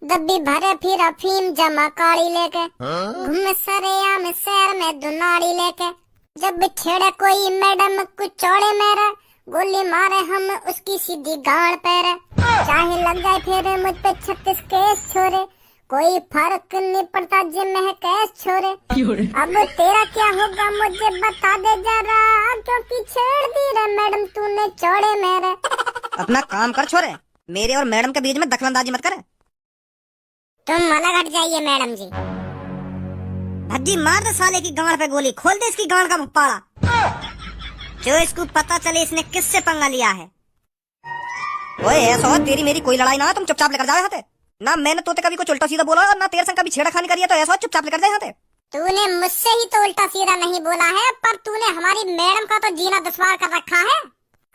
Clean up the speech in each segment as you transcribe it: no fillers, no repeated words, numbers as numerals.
डब्बी भरे फिर अफीम जमा काड़ी लेके, घूमे सरेआम शहर में दुनाड़ी लेके। जब भी छेड़े कोई मैडम कुछ चौड़े मेरे, गोली मारे हम उसकी सीधी गाड़ पे रे। चाहे लग जाए फिर मुझ पे 36 केस छोरे, कोई फर्क नहीं पड़ता जिम में है कैस छोरे। अब तेरा क्या होगा मुझे बता दे जरा, क्योंकि छेड़ दी रे मैडम तूने चौड़े मेरे। अपना काम कर छोरे, मेरे और मैडम के बीच में दखलंदाजी मत करे। तुम अलग हट जाइए मैडम जी। भज्जी मार दे साले की गांड पे गोली, खोल दे इसकी गांड का भप्पाड़ा, जो इसको पता चले इसने किससे पंगा लिया है। ओए ऐसा हो तेरी मेरी कोई लड़ाई ना, तुम चुपचाप लेकर जाओ यहाँ से। ना मैंने तोते कभी कुछ उल्टा सीधा बोला और ना तेरे संग कभी छेड़खानी करी है, तो ऐसा चुपचाप लेकर जाए यहाँ से। तूने मुझसे ही तो उल्टा सीधा नहीं बोला है, पर तूने हमारी मैडम का तो जीना दुश्वार कर रखा है।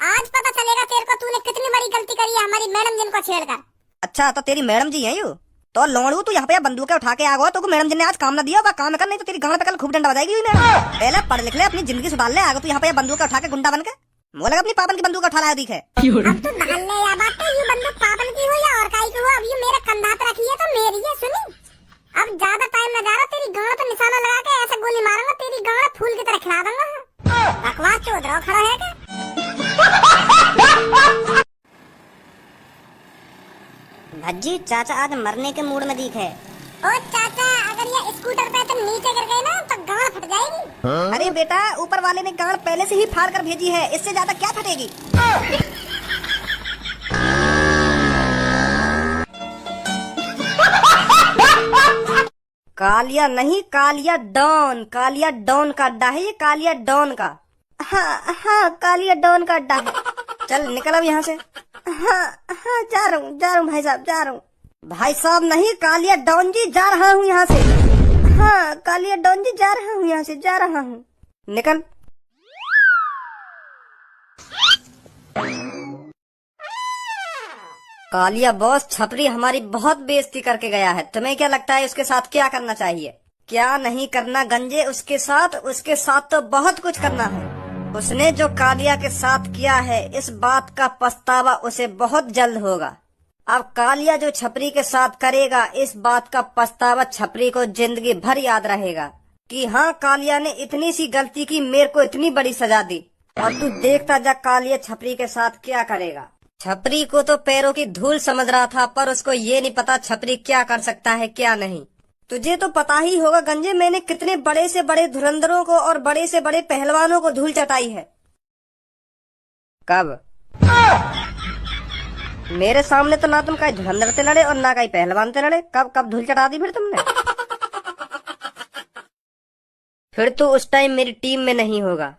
आज पता चलेगा तेरे को तूने कितनी बड़ी गलती करी है हमारी मैडम जिनको छेड़कर। अच्छा तो तेरी मैडम जी है यू, तो लौड़ू तू यहाँ पे बंदूकें उठा के आ गो, तो मैडम जी ने आज काम ना दिया, काम कर, नहीं तो तेरी गांड पे कल खूब डंडा बजाएगी मैडम। पहले पढ़ लिख ले, अपनी जिंदगी सुधार ले, आगे तू यहाँ पे बंदूकें उठा के गुंडा बन के बोलेगा अपनी पापन की बंदूक उठा लाया दिखे। अब तू ढाल ले या बात, ये बंदूक पापन की हो या और काई की हो, अब ये मेरे कंधा पे रखी है तो मेरी है। सुनी, अब ज्यादा टाइम न जा रहा, तेरी गांड पे निशाना लगा के ऐसे गोली मारूंगा, तेरी गांड फूल की तरह खिला दूंगा। बकवास चौध रहा खड़ा है क्या? भज्जी चाचा आज मरने के मूड में दिखे। ओ चाचा, अगर ये स्कूटर पे तुम नीचे गिर गए ना तो गांड फट जाएगी। अरे बेटा, ऊपर वाले ने गांड पहले से ही फाड़ कर भेजी है, इससे ज्यादा क्या फटेगी। कालिया नहीं, कालिया डॉन, कालिया डॉन का अड्डा है ये, कालिया डॉन का। हाँ हाँ, कालिया डॉन का अड्डा है। चल निकल अब यहाँ से। हाँ हाँ, जा रहा हूँ भाई साहब, जा रहा हूँ। भाई साहब नहीं, कालिया डॉन जी जा रहा हूँ यहाँ से। हाँ कालिया डॉन जी जा रहा हूँ यहाँ से, जा रहा हूँ। निकल। कालिया बॉस, छपरी हमारी बहुत बेइज्जती करके गया है, तुम्हें क्या लगता है उसके साथ क्या करना चाहिए? क्या नहीं करना गंजे उसके साथ तो बहुत कुछ करना है। उसने जो कालिया के साथ किया है, इस बात का पछतावा उसे बहुत जल्द होगा। अब कालिया जो छपरी के साथ करेगा, इस बात का पछतावा छपरी को जिंदगी भर याद रहेगा कि हाँ कालिया ने इतनी सी गलती की, मेरे को इतनी बड़ी सजा दी। और तू देखता जा कालिया छपरी के साथ क्या करेगा। छपरी को तो पैरों की धूल समझ रहा था, पर उसको ये नहीं पता छपरी क्या कर सकता है क्या नहीं। तुझे तो पता ही होगा गंजे, मैंने कितने बड़े से बड़े धुरंधरों को और बड़े से बड़े पहलवानों को धूल चटाई है। कब? मेरे सामने तो ना तुम कहीं धुरंधर से लड़े और ना कहीं पहलवान से लड़े। कब धूल चटा दी फिर तुमने? फिर तो उस टाइम मेरी टीम में नहीं होगा।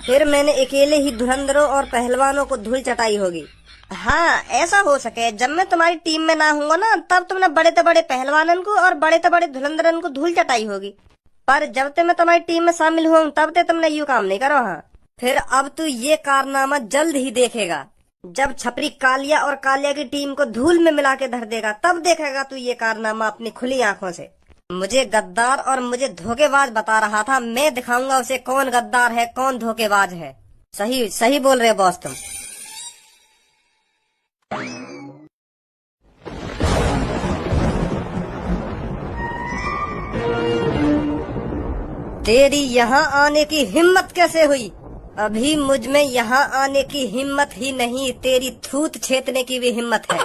फिर मैंने अकेले ही धुरंधरों और पहलवानों को धूल चटाई होगी। हाँ ऐसा हो सके, जब मैं तुम्हारी टीम में ना हूँगा ना, तब तुमने बड़े से बड़े पहलवानन को और बड़े से बड़े धुरंधरन को धूल चटाई होगी। पर जब तक मैं तुम्हारी टीम में शामिल हुआ तब तक तुमने यूँ काम नहीं करो। हाँ फिर अब तू ये कारनामा जल्द ही देखेगा। जब छपरी कालिया और कालिया की टीम को धूल में मिला के धर देगा, तब देखेगा तू ये कारनामा अपनी खुली आंखों से। मुझे गद्दार और मुझे धोखेबाज बता रहा था, मैं दिखाऊंगा उसे कौन गद्दार है कौन धोखेबाज है। सही सही बोल रहे बॉस तुम। तेरी यहाँ आने की हिम्मत कैसे हुई? अभी मुझ में यहाँ आने की हिम्मत ही नहीं, तेरी थूत छेदने की भी हिम्मत है,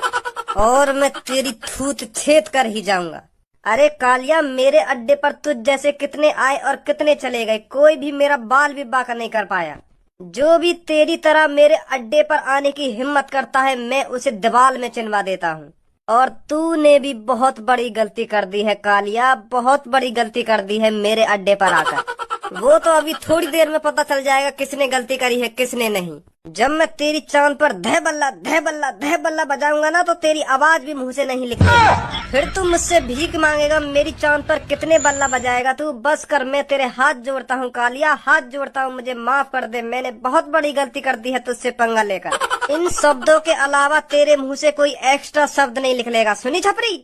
और मैं तेरी थूत छेद कर ही जाऊंगा। अरे कालिया, मेरे अड्डे पर तुझ जैसे कितने आए और कितने चले गए, कोई भी मेरा बाल भी बांका नहीं कर पाया। जो भी तेरी तरह मेरे अड्डे पर आने की हिम्मत करता है, मैं उसे दीवार में चिनवा देता हूँ। और तूने भी बहुत बड़ी गलती कर दी है कालिया, बहुत बड़ी गलती कर दी है मेरे अड्डे पर आकर। वो तो अभी थोड़ी देर में पता चल जाएगा किसने गलती करी है किसने नहीं। जब मैं तेरी चांद पर धह बल्ला धह बल्ला धह बल्ला बजाऊंगा ना, तो तेरी आवाज भी मुंह से नहीं निकलेगी। फिर तू मुझसे भीख मांगेगा, मेरी चांद पर कितने बल्ला बजाएगा तू? बस कर, मैं तेरे हाथ जोड़ता हूँ कालिया, हाथ जोड़ता हूँ, मुझे माफ कर दे, मैंने बहुत बड़ी गलती कर दी है तुझसे पंगा लेकर। इन शब्दों के अलावा तेरे मुंह से कोई एक्स्ट्रा शब्द नहीं निकलेगा, सुनी छपरी?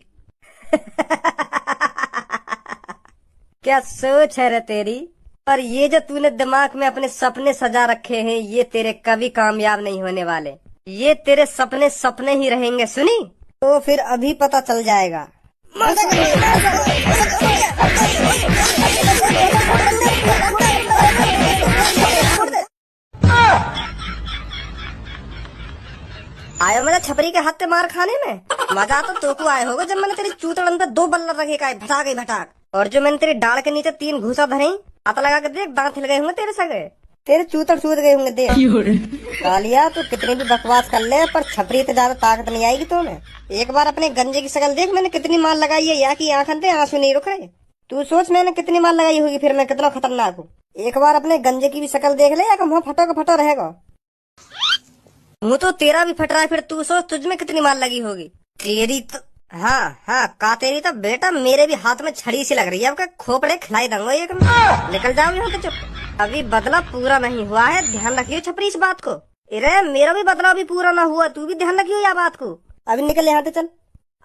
क्या सोच है रे तेरी? पर ये जो तूने दिमाग में अपने सपने सजा रखे हैं, ये तेरे कभी कामयाब नहीं होने वाले। ये तेरे सपने सपने ही रहेंगे सुनी, तो फिर अभी पता चल जाएगा। आयो मेरा छपरी के हाथ से मार खाने में। मजा तो को आए होगा जब मैंने तेरी चूतड़न पे 2 बल्ला रखे का भटा गई भटाक, और जो मैंने तेरी डाल के नीचे 3 घूसा धरे, हाथ लगा के देख दांत हिल गए होंगे तेरे सगे, तेरे चूतड़ सूत गए होंगे देख। कालिया तू कितनी भी बकवास कर ले, पर छपरी तो ज्यादा ताकत नहीं आएगी तुम्हें। एक बार अपने गंजे की शक्ल देख, मैंने कितनी मार लगाई है, या की आंखन से आंसू नहीं रुक रहे। तू सोच मैंने कितनी मार लगाई होगी, फिर मैं कितना खतरनाक हूँ। एक बार अपने गंजे की भी शक्ल देख ले, या मुँह फटो का फटो रहेगा। मुँह तो तेरा भी फट रहा है, फिर तू सोच तुझ में कितनी मार लगी होगी। तेरी तो हाँ का तेरी तो बेटा मेरे भी हाथ में छड़ी सी लग रही है। आपका खोपड़े खिलाई दूंगा एक में। निकल जाओ यहाँ से चुप। अभी बदला पूरा नहीं हुआ है, ध्यान रखियो छपरी इस बात को। अरे मेरा भी बदला अभी पूरा ना हुआ, तू भी ध्यान रखियो यह बात को। अभी निकल यहाँ से चल।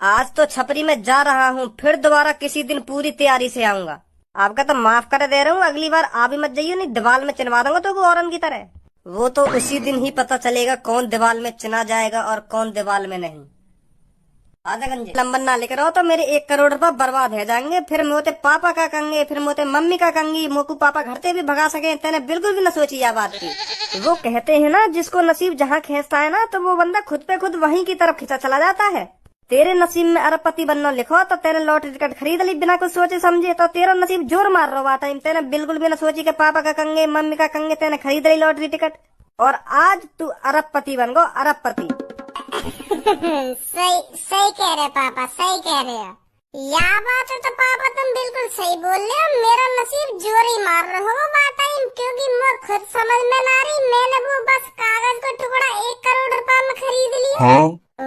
आज तो छपरी में जा रहा हूँ, फिर दोबारा किसी दिन पूरी तैयारी से आऊंगा। आपका तो माफ कर दे रहा हूँ, अगली बार आ भी मत जाइए, नहीं दीवाल में चिनवा दूंगा तो औरन की तरह। वो तो उसी दिन ही पता चलेगा कौन दीवाल में चिना जाएगा और कौन दीवाल में नहीं। आधा गंजे लंबन ना लेकर आओ तो मेरे 1 करोड़ रुपए बर्बाद हो जाएंगे। फिर मोते पापा का कंगे, फिर मोते मम्मी का कंगी, मोकू पापा घर से भी भगा सके। तेने बिल्कुल भी न सोची यह बात की। वो कहते हैं ना, जिसको नसीब जहाँ खींचता है ना, तो वो बंदा खुद पे खुद वहीं की तरफ खींचा चला जाता है। तेरे नसीब में अरबपति बनना लिखो तो तेने लॉटरी टिकट खरीद ली बिना कुछ सोचे समझे, तो तेरा नसीब जोर मार रहा टाइम। तेने बिल्कुल भी न सोची कि पापा का कंगे मम्मी का कंगे, तेने खरीद ली लॉटरी टिकट और आज तू अरबपति बन गो, अरबपति। सही कह रहे पापा, सही कह रहे हो। यह बात है तो पापा तुम बिल्कुल सही बोल रहे हो। मेरा नसीब जोर ही मार रहे हो वो टाइम, क्योंकि मैं खुद समझ में ना रही। मैंने वो बस कागज का टुकड़ा 1 करोड़ रुपए में खरीद लिया।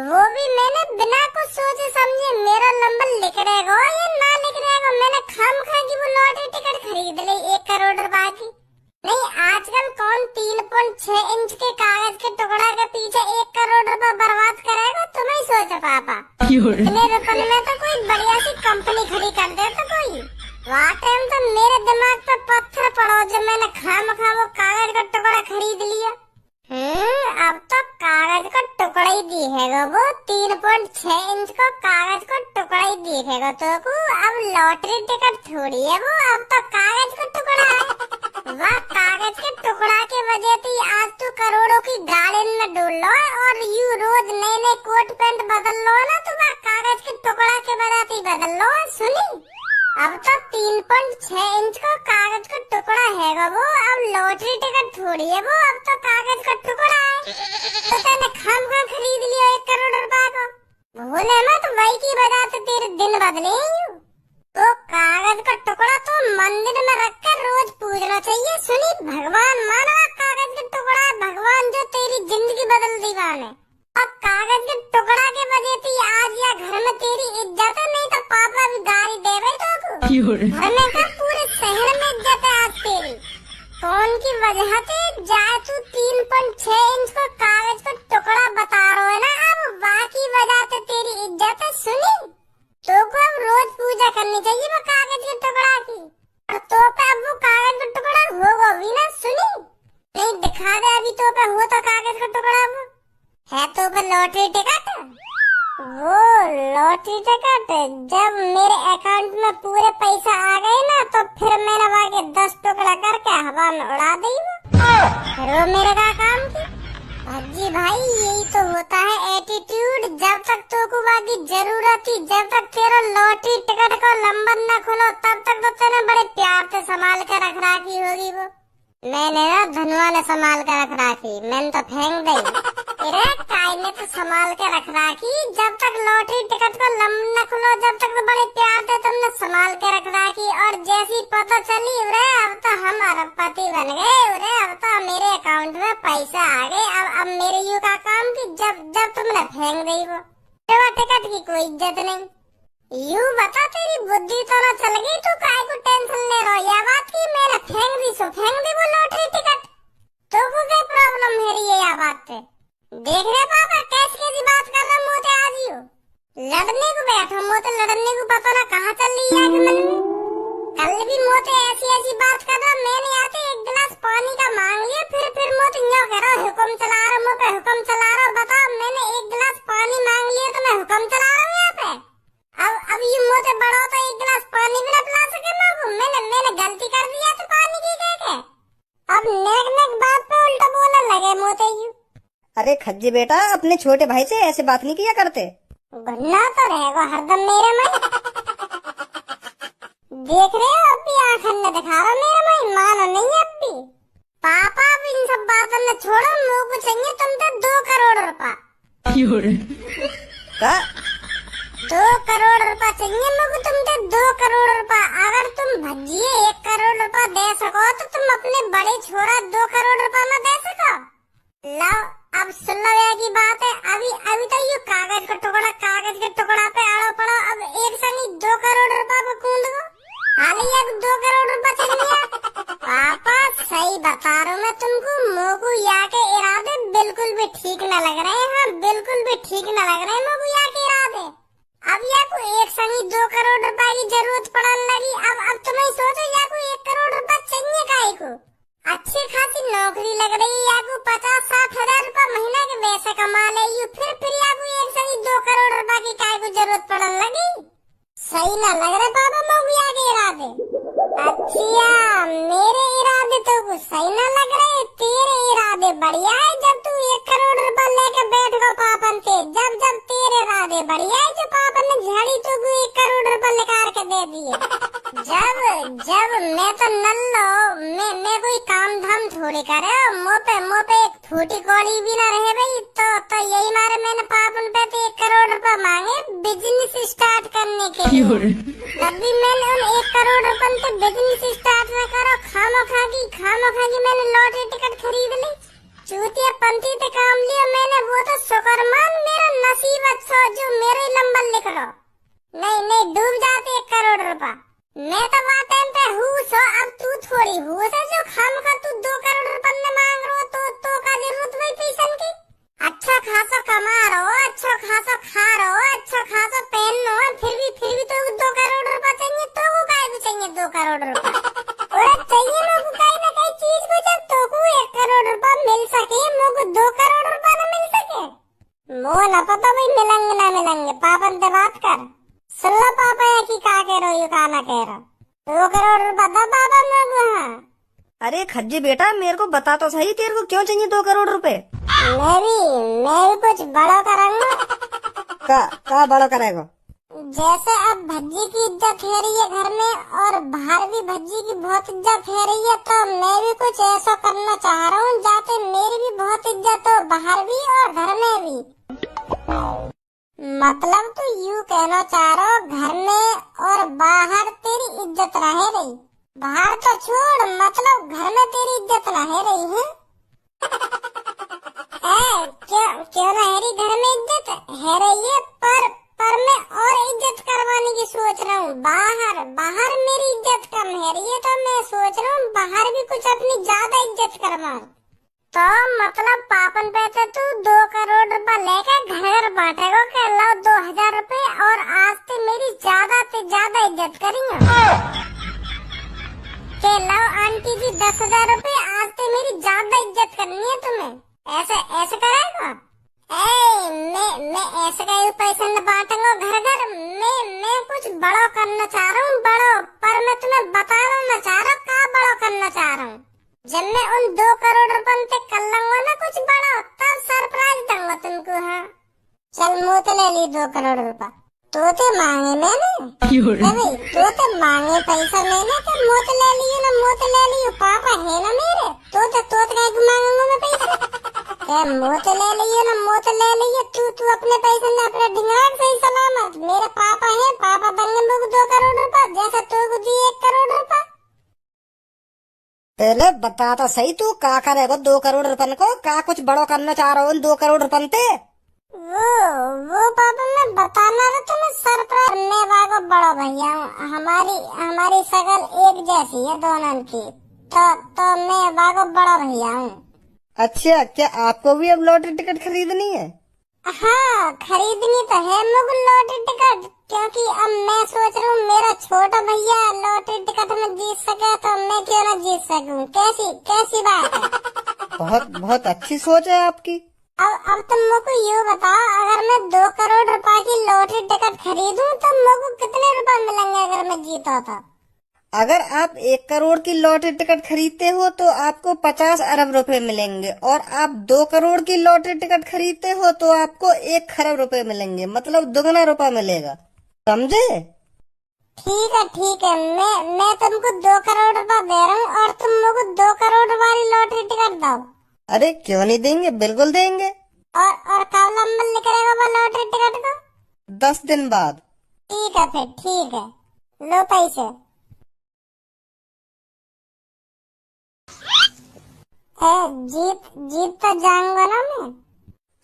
वो भी मैंने बिना कुछ सोचे समझे। मेरा नंबर लिख रहेगा या ना लिख रहेगा, मैंने खामखा की वो लॉटरी टिकट खरीद ली 1 करोड़ रुपए की। नहीं, आजकल कौन 3.6 इंच के कागज के टुकड़ा के पीछे 1 करोड़ रुपए बर्बाद करेगा, तुम ही सोचो पापा। इतने रुपए में तो कोई बढ़िया सी कंपनी खड़ी कर दे तो कोई। वहाँ टाइम तो मेरे दिमाग पे पत्थर पड़ो जब मैंने खामखा वो कागज का टुकड़ा खरीद लिया। अब तो कागज का टुकड़ा ही दिखेगा, वो 3.6 इंच को कागज का टुकड़ा ही दिखेगा तो को। अब लॉटरी टिकट थोड़ी है वो, अब तो कागज का टुकड़ा है। वह कागज के टुकड़ा के वजह से आज तू करोड़ों की गाड़ी में डोल लो और यू रोज नए नए कोट पैंट बदल लो ना, तो वह कागज के टुकड़ा के वजह से बदल लो। सुनी, अब तो 3.6 इंच का कागज का टुकड़ा है वो, अब लॉटरी टिकट थोड़ी है वो, अब तो कागज का टुकड़ा है। तो तेने खामखा खरीद लिया 1 करोड़ रुपए को। भूले मत, वही की वजह से तेरे दिन बदले ही। तो कागज का टुकड़ा तो मंदिर में रखकर रोज पूजना चाहिए। सुनी, भगवान मानो कागज का टुकड़ा है भगवान जो तेरी जिंदगी बदल दीवाने। और कागज के टुकड़ा के वजह से आज या घर में तेरी इज्जत है, नहीं तो पापा भी गाली दे रहे तो घर में का पूरे शहर में इज्जत है आज तेरी। कौन की वजह से जाए तू 3.6 इंच को कागज का टुकड़ा बता रहा है ना, अब वहाँ की वजह से तेरी इज्जत है। सुनी, तो को अब रोज पूजा करनी चाहिए वो कागज के टुकड़ा की। और तो पे अब वो कागज का टुकड़ा होगा भी ना। सुनी, नहीं दिखा दे अभी तो पे हो तो कागज का टुकड़ा वो है तो पे लॉटरी टिकट। वो लॉटरी टिकट जब मेरे अकाउंट में पूरे पैसा आ गए ना, तो फिर मैंने वहाँ के 10 टुकड़ा करके हवा में उड़ा दी फिर वो मेरे का काम की। अजी भाई, यही तो होता है एटीट्यूड। जब तक तो को बाकी जरूरत थी, जब तक तेरा लॉटरी टिकट का नंबर न खुलो, तब तक तो तेने बड़े प्यार से संभाल के रख राखी होगी वो। मैंने ना धनवा ने संभाल के रख राखी, मैंने तो फेंक दी। अरे काय ने तो संभाल के रख राखी, जब तक लॉटरी टिकट का नंबर न खुलो, जब तक तो बड़े प्यार से तुमने संभाल के रख राखी। और जैसी पता चली रे अब तो हम अरबपति बन गए रे, अब तो मेरे अकाउंट में पैसा आ गए। अब मेरे यू का काम की जब तुमने फेंक दी वो टिकट की कोई इज्जत नहीं। यू बता, तेरी बुद्धि तो ना चल गई, तू काय को टेंशन ले रहा है बात की। मैंने फेंक दी सो फेंक दी वो लॉटरी टिकट, तो को क्या प्रॉब्लम है ये या बात पे। देख रहे पापा कैसी बात कर रहे मोते आज ही हो। लड़ने को बैठो मोते, लड़ने को पता ना कहाँ चल रही है मन में। कल भी मोते ऐसी बात कर रहा, मैंने आते 1 गिलास पानी का मांग लिया, फिर मोते तो यूं कह रहा हुक्म चला रहा मुँह पे हुक्म चला रहा। बताओ मैंने एक गिलास पानी मांग लिया तो मैं हुक्म चला रहा हूँ यहाँ पे। अब ये मुँह से बड़ा तो एक गिलास पानी भी ना पिला सके मेरे को। मैंने गलती कर दिया तो पानी की कह के अब नेक नेक बात पे उल्टा बोलने लगे मोते यू। अरे खज्जे बेटा, अपने छोटे भाई से ऐसे बात नहीं किया करते। गुन्ना तो रहेगा हरदम मेरे में। देख रहे हो अब भी आंखन में दिखा रहा मेरे में, मानो नहीं अब भी। पापा अब इन सब बातों में छोड़ो, मुँह को चाहिए तुमसे 2 करोड़ रुपया। का 2 करोड़ रुपया चाहिए मुझे तुमसे, 2 करोड़ रुपया। अगर तुम भजिए 1 करोड़ रुपया दे सको तो तुम अपने बड़े छोरा 2 करोड़ रुपया में दे सको। लो अब सुन लो की बात है। अभी तो ये कागज के टुकड़ा पे आड़ो पड़ो। अब एक संगी 2 करोड़ रुपया पे कूद गो। हाली अब 2 करोड़ रुपया चाहिए। पापा सही बता रहा हूँ मैं तुमको, मोगू यहाँ के इरादे बिल्कुल भी ठीक न लग रहे हैं। हाँ बिल्कुल भी ठीक न लग रहे हैं मोगू यहाँ के इरादे। अब या को एक संगी 2 करोड़ रुपए की जरूरत पड़ने लगी। अब तुम्हें सोचो या को 1 करोड़ रुपए चाहिए काहे को। अच्छी खासी नौकरी लग रही है, या को 50-60 हजार रुपए महीना के वैसे कमा ले यू। फिर या को एक संगी 2 करोड़ रुपए की काहे को जरूरत पड़ने लगी। सही ना लग रहे पापा मोगू यहाँ के इरादे। अच्छा मेरे इरादे तो कुछ सही ना लग रहे, तेरे इरादे बढ़िया है। जब तू 1 करोड़ रुपए लेके बैठ गो पापन से, जब तेरे इरादे बढ़िया है जो पापन ने झाड़ी तो 1 करोड़ रुपए निकाल के दे दिए। जब मैं तो नल्लो मैं कोई काम धाम थोड़ी करे, मुँह पे एक फूटी कौड़ी भी ना रहे भाई। तो यही मारे मैंने पापन पे 1 करोड़ रुपए मांगे बिजनेस स्टार्ट करने के लिए। तभी मैंने उन 1 करोड़ रुपए से बिजनेस स्टार्ट न करो, खामोखा की मैंने लॉटरी टिकट खरीद ली। चूतिया पंथी पे काम लिया मैंने, वो तो शुक्र मान मेरा नसीब अच्छा जो मेरे नंबर लिख लो। नहीं डूब जाते 1 करोड़ रुपया। मैं तो वहाँ टाइम पे हूँ सो, अब तू थोड़ी हूँ सो जो खामोखा तू 2 करोड़ रुपए में मांग रहा तो का जरूरत वही पैसन की। अच्छा खासा कमा रहो, अच्छा खासा खा रहो, अच्छा खासा पहन लो, फिर भी तो 2 करोड़ रुपया चाहिए। तो वो काहे को चाहिए 2 करोड़ रुपया। और चाहिए लोगों कहीं ना कहीं चीज को, जब तो को 1 करोड़ रुपया मिल सके मुझे 2 करोड़ रुपया न मिल सके। मोह न पता भाई मिलेंगे ना मिलेंगे, पापन से बात कर। सुन लो पापा या की का कह रहो, यू का ना कह रहो। 2 करोड़ रुपया दो पापा मुझे। हाँ अरे खज्जे बेटा, मेरे को बता तो सही, तेरे को क्यों चाहिए 2 करोड़ रुपए? मैं भी कुछ बड़ा करूँगा। का बड़ा करेगा? जैसे अब भज्जी की इज्जत है रही है घर में और बाहर भी भज्जी की बहुत इज्जत है रही है, तो मैं भी कुछ ऐसा करना चाह रहा हूँ जाते मेरी भी बहुत इज्जत हो, बाहर भी और घर में भी। मतलब तो यूँ कहना चाह रहा हूँ घर में और बाहर तेरी इज्जत रहे रही। बाहर तो छोड़, मतलब घर में तेरी इज्जत रहे रही है। क्यों ना है रही घर में इज्जत है रही है, पर मैं और इज्जत करवाने की सोच रहा हूँ। बाहर मेरी इज्जत कम है रही है, तो मैं सोच रहा हूँ बाहर भी कुछ अपनी ज्यादा इज्जत करवाऊं। तो मतलब पापन पे तो तू 2 करोड़ रुपया लेकर घर बांटेगा के लो 2000 रुपए, और आज से मेरी ज्यादा से ज्यादा इज्जत करेंगे के लो आंटी जी 10,000 रुपए, आज से मेरी ज्यादा इज्जत करनी है तुम्हें। ऐसे करेगा? मैं ऐसे का पैसा न बांटूंगा घर। मैं कुछ बड़ा करना चाह रहा हूँ, पर मैं तुम्हें बताना चाह रहा हूँ क्या बड़ा करना चाह रहा हूँ। जब मैं उन 2 करोड़ रुपए पे कर लूंगा ना कुछ बड़ा, तब सरप्राइज दूंगा तुमको। हाँ चल मुँह तो ले ली 2 करोड़ रुपया। तो मांगे मैंने तो मांगे पैसा मैंने, तो मुँह तो ले लियो ना, मुँह तो ले लियो। पापा है ना मेरे, तो काय को मांगूंगा मैं पैसा। मुँह तो ले लियो ना, मुँह तो ले लियो। तू अपने पैसे में अपने ढिंगाड़ सही सलामत। मेरे पापा है, पापा देंगे मुझे 2 करोड़ रुपया, जैसा तू को दिए 1 करोड़ रुपया। पहले बता तो सही, तू का करेगा 2 करोड़ रुपन को? का कुछ बड़ो करना चाह रहा हूँ 2 करोड़ रुपन ते? वो पापा मैं बताना था तुम्हें सरप्राइज। मैं वाको बड़ा भैया हूँ, हमारी शकल एक जैसी है दोनों की, तो मैं वाको बड़ा भैया हूँ। अच्छा, क्या आपको भी अब लॉटरी टिकट खरीदनी है? हाँ खरीदनी तो है मुझे लॉटरी टिकट, क्योंकि अब मैं सोच रहा हूँ मेरा छोटा भैया लॉटरी टिकट में जीत सके तो मैं क्यों ना जीत सकूं। कैसी बात है? बहुत बहुत अच्छी सोच है आपकी। अब तुम मुझको ये बताओ, अगर मैं 2 करोड़ रुपए की लॉटरी टिकट खरीदूं तो मुझको कितने रुपए मिलेंगे अगर मैं जीता था? अगर आप 1 करोड़ की लॉटरी टिकट खरीदते हो तो आपको 50 अरब रुपए मिलेंगे, और आप 2 करोड़ की लॉटरी टिकट खरीदते हो तो आपको 1 खरब रुपए मिलेंगे, मतलब दुगना रुपया मिलेगा, समझे? ठीक है, मैं तुमको 2 करोड़ रुपए दे रहा हूँ और तुम मुझको 2 करोड़ वाली लॉटरी टिकट दो। अरे क्यों नहीं देंगे, बिल्कुल देंगे। और कब नंबर निकलेगा वो लॉटरी टिकट का? 10 दिन बाद। ठीक है फिर, ठीक है, लो पैसे। जीत तो जाऊंगा ना मैं?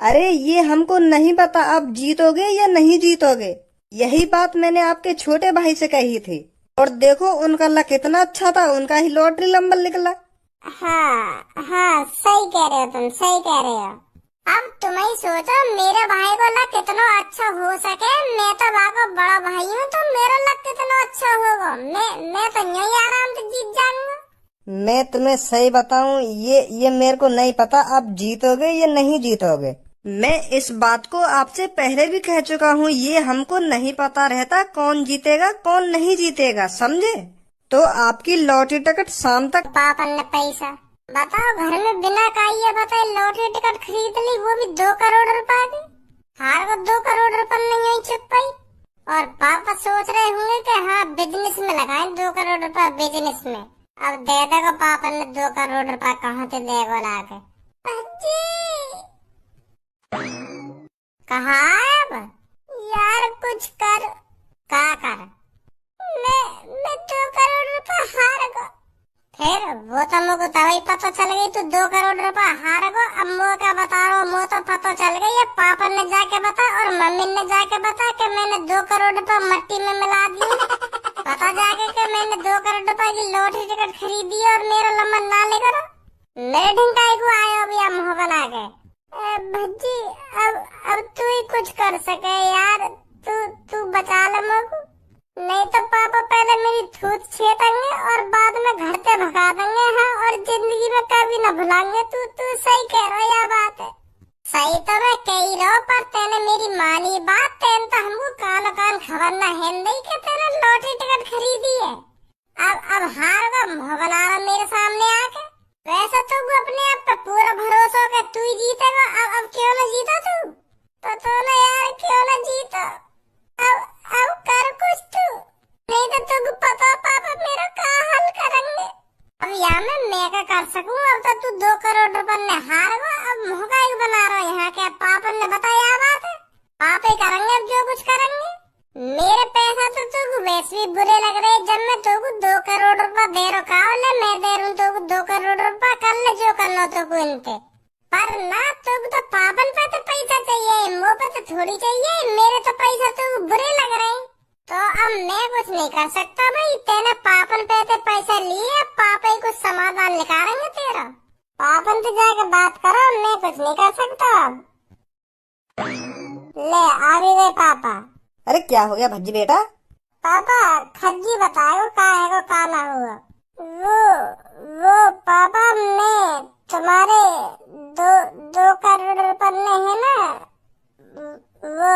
अरे ये हमको नहीं पता आप जीतोगे या नहीं जीतोगे, यही बात मैंने आपके छोटे भाई से कही थी, और देखो उनका लक इतना अच्छा था, उनका ही लॉटरी नंबर निकला। हाँ, सही कह रहे हो तुम, सही कह रहे हो। अब तुम ही सोचो, मेरे भाई को लक कितना अच्छा हो सके। मैं तो बाको बड़ा भाई हूँ, तो मेरा लक कितना अच्छा होगा। मैं तो यही आराम से जीत जाऊंगा। मैं तुम्हें सही बताऊं, ये मेरे को नहीं पता आप जीतोगे या नहीं जीतोगे। मैं इस बात को आपसे पहले भी कह चुका हूँ, ये हमको नहीं पता रहता कौन जीतेगा कौन नहीं जीतेगा, समझे? तो आपकी लॉटरी टिकट शाम तक। पापा ने पैसा बताओ, घर में बिना काइए बताए लॉटरी टिकट खरीद ली, वो भी 2 करोड़ रुपए की। हार को 2 करोड़ रुपए नहीं आई चुप पाई। और पापा सोच रहे होंगे कि हाँ बिजनेस में लगाएं 2 करोड़ रुपए बिजनेस में। अब दे देगा पापा ने 2 करोड़ रुपए, कहाँ से देगा लाके? कहा अब यार कुछ कर, क्या कर? मैं 2 करोड़ रुपए हार गो। फिर वो तो मुझको तभी पता चल गई तू 2 करोड़ रुपए हार गो। अब मुझे क्या बता रहा हूँ, मुझे तो पता चल गई है। पापा ने जाके बता और मम्मी ने जाके बता कि मैंने 2 करोड़ रुपए मट्टी में मिला दिए। पता जाके कि मैंने 2 करोड़ रुपए की लॉटरी टिकट खरीदी और मेरा नंबर ना लेकर मेरे ढिंकाई को आयो भी हम हो बना के। भज्जी अब तू ही कुछ कर सके यार, तू बचा ले मुझको, नहीं तो पापा पहले मेरी थूत छेदेंगे और बाद में घर से भगा देंगे। हाँ, और जिंदगी में कभी न भुलाएंगे। तू सही कह रहा है, यह बात है। सही तो मैं कह ही रहा हूँ, पर तेने मेरी मानी बात, तेन तो हमको कान कान खबर न है नहीं कि तेने लॉटरी टिकट खरीदी है। अब हार का भगना रहा मेरे सामने आके। वैसे तो अपने आप पे पूरा भरोसा कि तू ही जीतेगा। अब क्यों न जीता तू ना यार, क्यों न जीता? अब कर कुछ तू, नहीं तो तुझको पता पापा मेरा क्या हल करेंगे। अब यहाँ मैं क्या कर सकूँ? अब तो तू 2 करोड़ रुपए ने हार गया, अब मुहका ही बना रहा है यहाँ के। पापा ने बताया बात है, पापा ही करेंगे अब जो कुछ करेंगे। मेरे पैसा तो तुझको वैसे भी बुरे लग रहे। जब मैं तुझको 2 करोड़ रुपए दे रखा ले, मैं दे रहा हूँ तुझको 2 करोड़ रुपए, कर ले जो करना तुझको इनके। पर ना तुझको तो पापन पे तो पैसा चाहिए, मुँह पे तो थोड़ी चाहिए। मेरे तो पैसा तुझको बुरे लग रहे, तो अब मैं कुछ नहीं कर सकता भाई। तेने पापन पे तो पैसे लिए, पापा ही कुछ समाधान निकालेंगे तेरा। पापन से जाके बात करो, मैं कुछ नहीं कर सकता। अब ले आ भी गए पापा। अरे क्या हो गया भज्जी बेटा? पापा खज्जी बताओ का है को का ना हुआ। वो पापा मैं तुम्हारे 2 करोड़ रुपए है ना, वो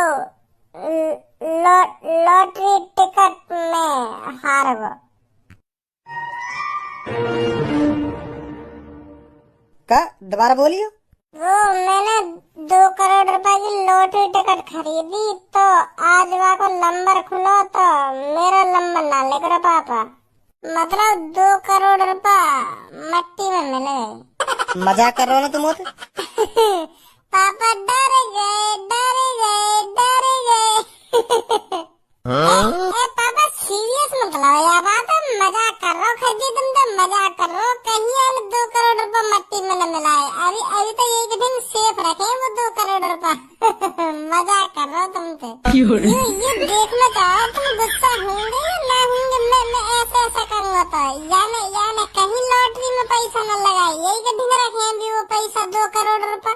लॉटरी टिकट में हार गो। का दोबारा बोलियो। वो मैंने 2 करोड़ रुपए की लॉटरी टिकट खरीदी, तो आज वहाँ को नंबर खुला तो मेरा नंबर ना लिख रहा पापा। मतलब 2 करोड़ रुपए मट्टी में मिले। मजाक कर रहे हो ना तुम? पापा डर गए। पापा सीरियस मतलब यह बात है, मजाक कर रहा हो खज्जी, तुम तो मजाक कर रहे हो। कहीं और 2 करोड़ रुपए मट्टी में न मिलाए। अभी तो एक दिन सेफ रखे वो 2 करोड़ रुपए। मजाक कर रहा हो तुम तो। ये देखना चाहो तुम गुस्सा होंगे या ना होंगे। मैं ऐसा करूँगा तो यानी कहीं लॉटरी में पैसा न लगाए, यही के ढींग रखे भी वो पैसा 2 करोड़ रुपए।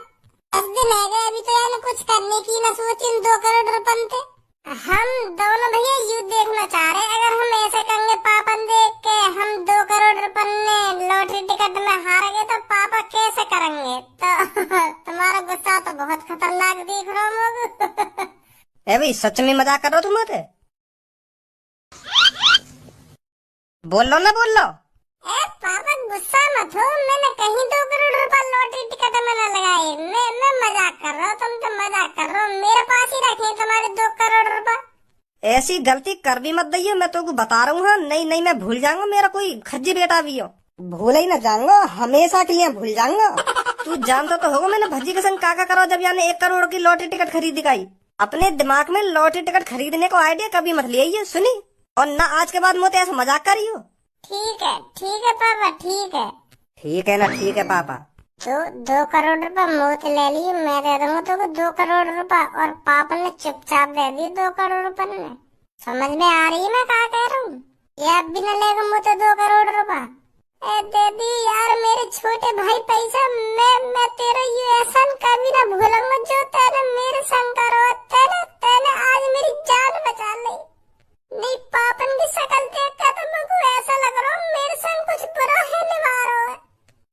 10 दिन है गए अभी तो यानी कुछ करने की न सोची 2 करोड़ रुपए थे। हम दोनों भैया यू देखना चाह रहे, अगर हम ऐसे करेंगे पापन देख के हम 2 करोड़ रुपए ने लॉटरी टिकट में हार गए तो पापा कैसे करेंगे? है भाई, सच में मजाक कर रहे हो तुम मुझसे? बोल लो ना, बोल लो। ए पापा गुस्सा मत हो, मैंने कहीं 2 करोड़ रुपए लॉटरी टिकट में न लगाए। मैं मजाक कर रहा हूँ, तुम तो मजाक कर रहे हो। मेरे पास ही रखे तुम्हारे 2 करोड़ रुपए। ऐसी गलती कर भी मत दइयो, मैं तो बता रहा हूँ। हाँ, नहीं नहीं, मैं भूल जाऊंगा। मेरा कोई खज्जी बेटा भी हो, भूल ही ना जाऊंगा, हमेशा के लिए भूल जाऊंगा। तू जानता तो होगा मैंने भज्जी के संग काका करो जब यानी 1 करोड़ की लॉटरी टिकट खरीदी गई। अपने दिमाग में लॉटरी टिकट खरीदने को आइडिया कभी मत ले आइए, सुनी? और ना आज के बाद मुझे ऐसा मजाक करियो। ठीक है पापा, ठीक है। ठीक है ना, ठीक है पापा। तो 2 करोड़ रुपए मोत ले लिए, मैं दे दूंगा तो 2 करोड़ रुपए, और पापा ने चुपचाप दे दिए 2 करोड़ रुपए ने। समझ में आ रही है मैं क्या कह रहा हूँ? ये अब भी न लेगा मुझे 2 करोड़ रुपए। ए दीदी यार, मेरे छोटे भाई पैसा, मैं तेरा ये एहसान कभी ना भूलूंगा जो तेने मेरे संग करो। तेने आज मेरी जान बचा ली। नहीं, पापन की शक्ल देख कर तो मुझको ऐसा लग रहा है मेरे संग कुछ बुरा है निभा रहा है।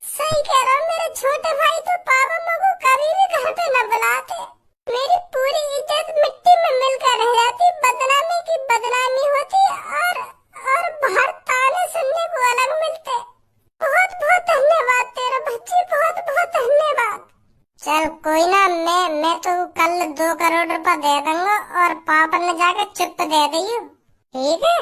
सही कह रहा हूँ मेरे छोटे भाई, तो पापा मुझको कभी भी घर पे न बुलाते। मेरी पूरी इज्जत मिट्टी में मिलकर रह जाती, बदनामी की बदनामी होती, और बाहर ताने सुनने को अलग मिलते। बहुत बहुत धन्यवाद तेरा बच्चे, बहुत बहुत धन्यवाद। चल कोई ना, मैं तो कल 2 करोड़ रुपए दे दूंगा, और पापा ने जाकर चुप दे दियो, ठीक है?